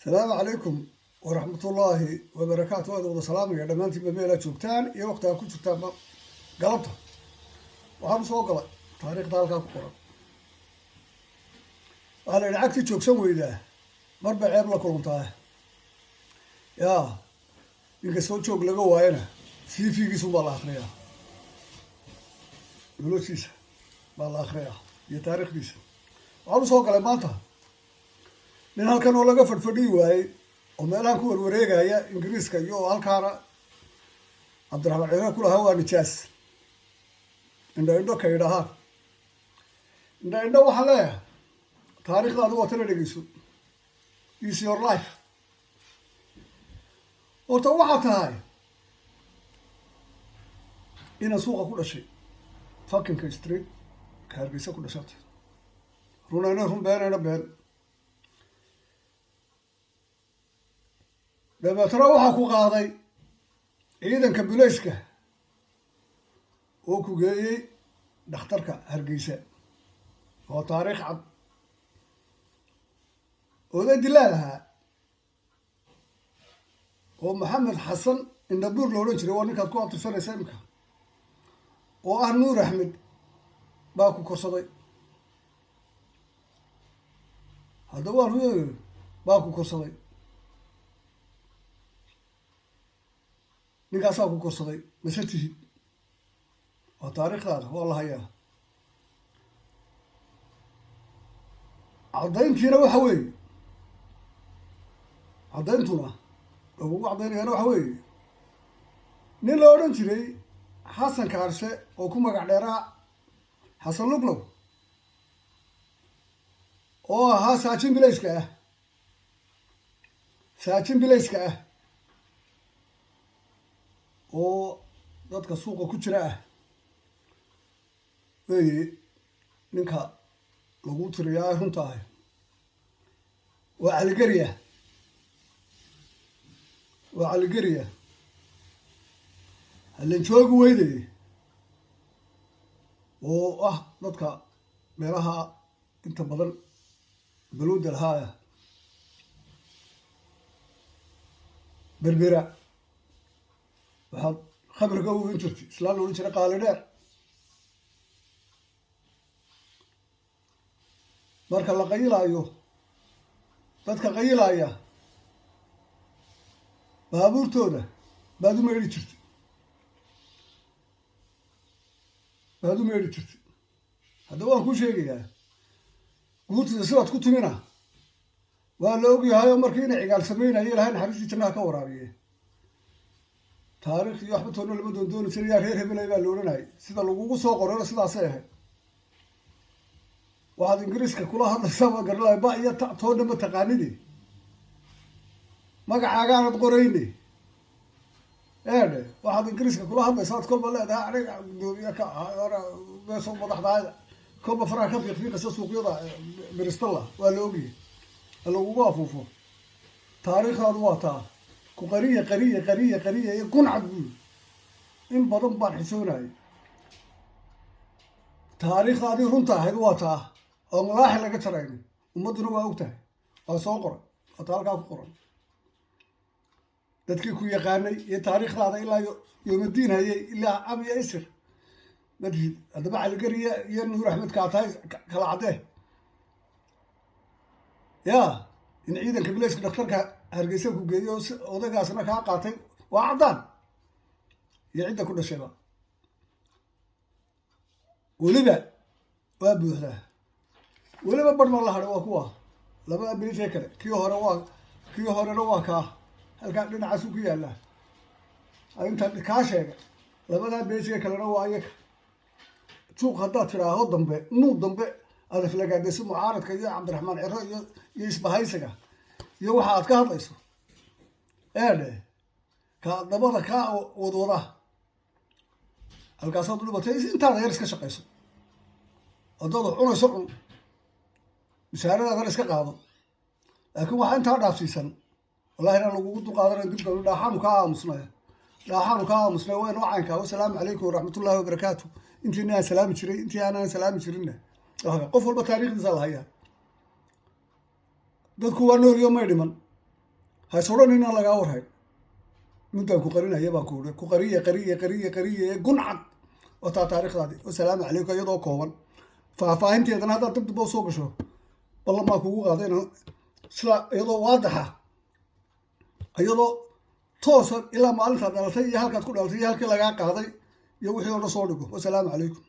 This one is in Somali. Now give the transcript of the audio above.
السلام عليكم ورحمة الله وبركاته. هذا سلام يا دمانتي بميلا جوجتان يا وقتها كنت جوجتان قلبتها وحنا سو قلب تاريخ دالك كقرا أنا لعقتي جوجسان ويدا مربع عيب لا كلمتاه يا إنك سو جوج لقى واينا في جسم بالآخرية يقولوا شيء بالآخرية يا تاريخ ديس وحنا سو قلب مالتها nin halkan oo laga fadhfadhiyi waayey oo meelaha ku warwareegaya ingiriiska iyo halkaana cabdiraxmaan ciidan ku lahaa waa nijaas indho ka yidhahaan indho waxaa leeyahay taariikhdaadu waa tala dhegeyso is your life horta waxaa tahay ina suuqa ku dhashay fakinka street ka hargeysa ku dhashatay runayna run beenayna been dabeetana waxaa ku qaaday ciidanka bulayska oo ku geeyey dhakhtarka hargeysa oo taariikh cad oday dilaal ahaa oo maxamed xasan indhabuur la odhan jiray waa ninkaad ku abtirsanaysa imika oo ah nuur axmed baa ku korsaday haddaba baa ku korsaday ninkaasaa ku korsaday mase tihid waa taariikhdaada waa la hayaa caddayntiina waxa weeye caddayntuna lagugu caddaynayana waxa weeye nin la odhan jiray xasan kaarshe oo ku magac dheeraa xasan luglow oo ahaa saajin bilayska ah oo dadka suuqa ku jira ah weeye ninka lagu tiriyaa ay runta ahay waa caligeriya hallanjoogi weyday oo ah dadka meelaha inta badan baluuda lahaaya berbera waxaad khabriga u in jirtay islaan la odhan jiray qaali dheer marka la qayilaayo dadka qayilaya baabuurtooda baad u meedhi jirtay haddaba waan kuu sheegayaa guurtida sidaad ku timina waa la ogyahay oo markii inay cigaal sameynaya ilahay naxariistii jannaha ka waraabiye taariikh iyo waxba toona lama doondooni jiray yaa reer hebelay baa la odhanayay sida lagugu soo qorayna sidaasay ahayd waxaad ingiriiska kula hadlaysaa waa garalay ba iyo ta toona ma taqaanidi magacaagaanad qorayni eedhe waxaad ingiriiska kula hadlaysaa ad kolba leedahay aniga gudoomiye ka ahaa meesoo madaxdaayada kolba faraha ka fiiqfiiqaysa suuqyada bristalla waa la ogyahay lagugu afuufo taariikhdaadu waa taa ku qariya iyo guncad buul in badan baan xisoonayay taariikhdaadii runta ahayd waa taa oo malaaxi laga jaraynin ummadduna waa og tahay waa soo qoray waa taa halkaa ku qoran dadkii ku yaqaanay iyo taariikhdaada ilaa yoomadiin hayay ilaa abiya isir madhid haddaba caligeriya iyo nuur axmed kaa tahay kala caddee yaa in ciidanka bilayska dhakhtarka hargeysa ku geeyo odagaasna kaa qaatay waa caddaan iyo cidda ku dhashayba weliba waa buuxdaa weliba barhma la hadhay waa kuwa labada beejee kale kii horena waa kaa halkaa dhinacaasu ku yaallaa inta kaa sheegay labadaa beejee kalena waa ayaga juuq haddaad tidhaaho dambe nuud dambe aad aflagaadayso mucaaradka iyo cabdiraxmaan ciro iyo isbahaysiga iyo waxa aad ka hadlayso eedhe ka dabada kaa wadwada halkaasaad u dhibatay intaada yar iska shaqayso haddaad wax cunayso cun musaaradaadana iska qaado laakiin waxaa intaa dhaafsiisan wallahi inaan lagugu duqaadanayn dib gabli dhaaxaanu kaa aamusnay waa inoo caynkaa wasalaamu calaykum waraxmatullaahi wabarakaatu intiina aan salaami jiray intii aanaan salaami jirinna qof walba taariikhdiisa la hayaa dadku waa nool iyo may dhiman هيصورون هنا لقى ورهاي مدة كقرينا يبقى كورة كقرية قرية قنعت وتا تاريخ هذه والسلام عليكم يضو كومن ففهمت أنا هذا تبدأ بوصوب شو والله ما كوجو قاعدين سلا يضو واضحة يضو توصل إلى ما أنت دلتي هالك تقول دلتي هالك لقى قاضي يوحي ولا صوركم والسلام عليكم.